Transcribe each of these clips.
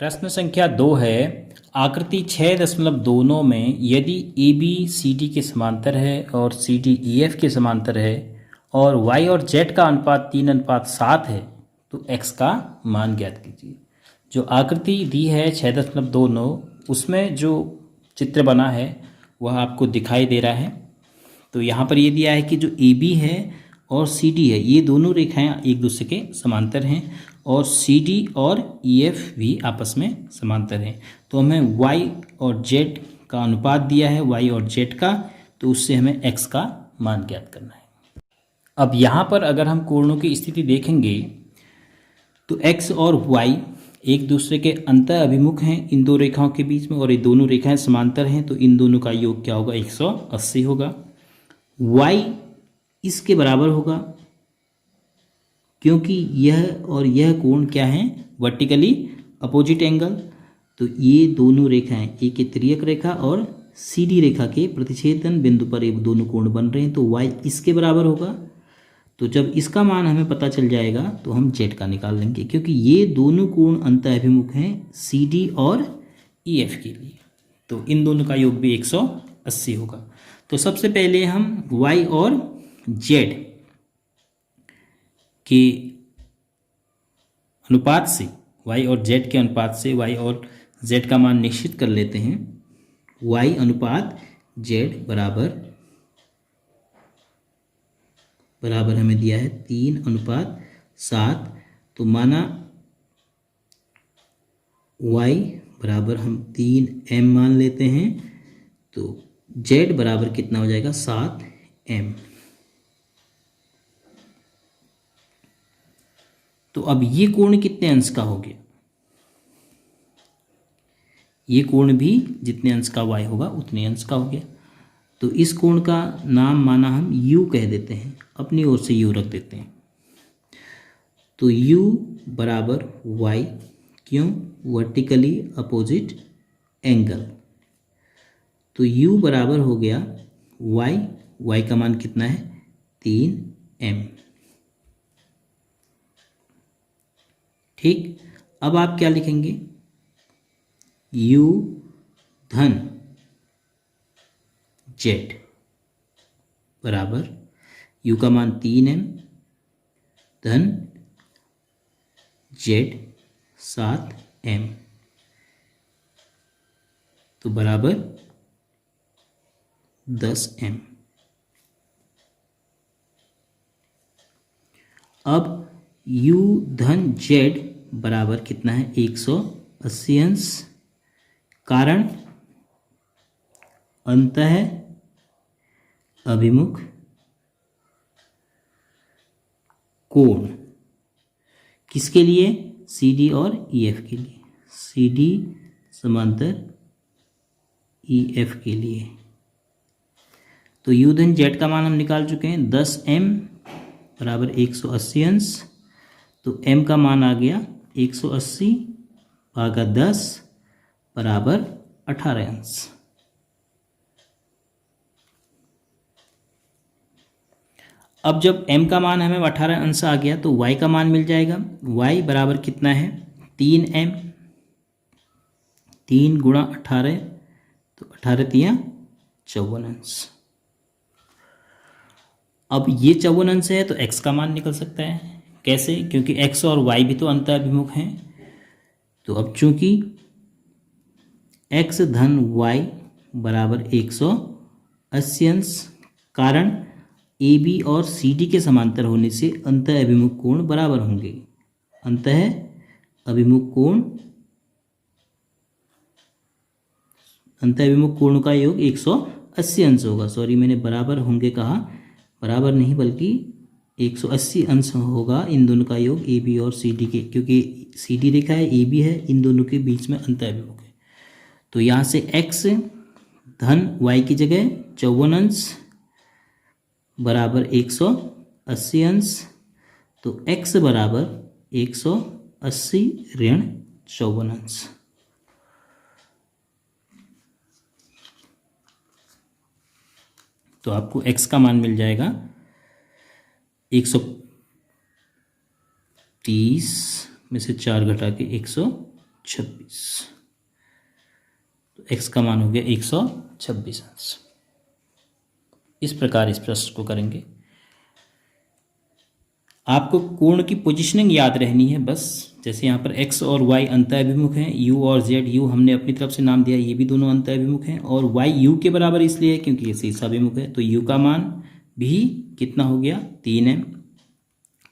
प्रश्न संख्या 2 है। आकृति 6.29 में यदि ए बी सी डी के समांतर है और सी डी ई एफ के समांतर है और वाई और जेड का अनुपात 3:7 है तो एक्स का मान ज्ञात कीजिए। जो आकृति दी है 6.29 उसमें जो चित्र बना है वह आपको दिखाई दे रहा है। तो यहाँ पर ये दिया है कि जो ए बी है और सी डी है ये दोनों रेखाएं एक दूसरे के समांतर हैं और सी डी और ई एफ भी आपस में समांतर हैं। तो हमें वाई और जेड का अनुपात दिया है, वाई और जेड का, तो उससे हमें एक्स का मान ज्ञात करना है। अब यहाँ पर अगर हम कोणों की स्थिति देखेंगे तो एक्स और वाई एक दूसरे के अंतः अभिमुख हैं इन दो रेखाओं के बीच में, और ये दोनों रेखाएं समांतर हैं, तो इन दोनों का योग क्या होगा? 180 होगा। वाई इसके बराबर होगा क्योंकि यह और यह कोण क्या है? Vertically opposite angle. तो ये दोनों रेखाएं, एक ये तिर्यक रेखा और सी डी रेखा के प्रतिच्छेदन बिंदु पर ये दोनों कोण बन रहे हैं, तो वाई इसके बराबर होगा। तो जब इसका मान हमें पता चल जाएगा तो हम जेड का निकाल लेंगे, क्योंकि ये दोनों कोण अंतः अभिमुख हैं सी डी और ई एफ के लिए, तो इन दोनों का योग भी 180 होगा। तो सबसे पहले हम वाई और जेड के अनुपात से, वाई और जेड के अनुपात से वाई और जेड का मान निश्चित कर लेते हैं। वाई अनुपात जेड बराबर हमें दिया है 3:7। तो माना y बराबर हम 3m मान लेते हैं, तो z बराबर कितना हो जाएगा? 7m। तो अब ये कोण कितने अंश का हो गया? ये कोण भी जितने अंश का y होगा उतने अंश का हो गया। तो इस कोण का नाम माना हम u कह देते हैं, अपनी ओर से u रख देते हैं। तो u बराबर y, क्यों? Vertically opposite angle. तो u बराबर हो गया y का मान कितना है? 3m। ठीक, अब आप क्या लिखेंगे? u धन जेड बराबर u का मान 3m धन जेड 7m, तो बराबर 10m। अब u धन जेड बराबर कितना है? 180 अंश। कारण अंतः अभिमुख कोण किसके लिए? सी डी और ई एफ के लिए। सी डी समांतर ई एफ के लिए। तो यू धन जेड का मान हम निकाल चुके हैं। 10m बराबर 180 अंश। तो m का मान आ गया 180 भागा 10 बराबर 18 अंश। अब जब m का मान हमें 18 अंश आ गया तो y का मान मिल जाएगा। y बराबर कितना है? 3m। 3 गुणा 18, तो 18 तिया 54 अंश। अब ये 54 अंश है तो x का मान निकल सकता है। कैसे? क्योंकि x और y भी तो अंतः अभिमुख हैं। तो अब चूंकि x धन y बराबर 180 अंश, कारण ए बी और सी डी के समांतर होने से अंतः अभिमुख कोण बराबर होंगे। अंतः अभिमुख कोण का योग 180 अंश होगा। सॉरी, मैंने बराबर होंगे कहा, बराबर नहीं बल्कि 180 अंश होगा इन दोनों का योग ए बी और सी डी के, क्योंकि सी डी रेखा है, ए बी है, इन दोनों के बीच में अंतः अभिमुख है। तो यहाँ से x धन y की जगह 54 अंश बराबर 180 अंश। तो x बराबर 180 ऋण 54 अंश। तो आपको x का मान मिल जाएगा 130 में से 4 घटा के 180। 126, तो x का मान हो गया 126 अंश। इस प्रकार इस प्रश्न को करेंगे। आपको कोण की पोजीशनिंग याद रहनी है बस। जैसे यहाँ पर x और y अंतःअभिमुख हैं, u और z, u हमने अपनी तरफ से नाम दिया, ये भी दोनों अंतःअभिमुख हैं, और y u के बराबर इसलिए है क्योंकि ये शीर्षाभिमुख है, तो u का मान भी कितना हो गया 3m,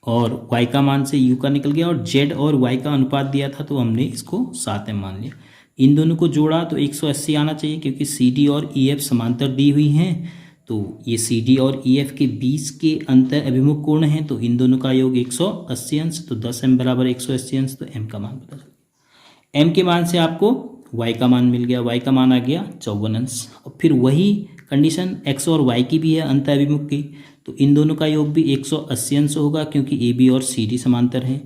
और y का मान से u का निकल गया, और z और y का अनुपात दिया था तो हमने इसको 7m मान लिया। इन दोनों को जोड़ा तो 180 आना चाहिए क्योंकि CD और EF समांतर दी हुई हैं, तो ये CD और EF के बीच के अंतर अभिमुख कोण हैं, तो इन दोनों का योग 180 अंश, तो 10m बराबर 180 अंश, तो m का मान पता चल गया। m के मान से आपको y का मान मिल गया, y का मान आ गया 54 अंश। और फिर वही कंडीशन x और y की भी है अंतर अभिमुख की, तो इन दोनों का योग भी 180 अंश होगा क्योंकि AB और CD समांतर है,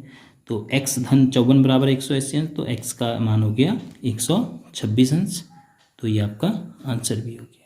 तो x धन 54 बराबर 180 अंश, तो x का मान हो गया 126 अंश। तो ये आपका आंसर भी हो गया।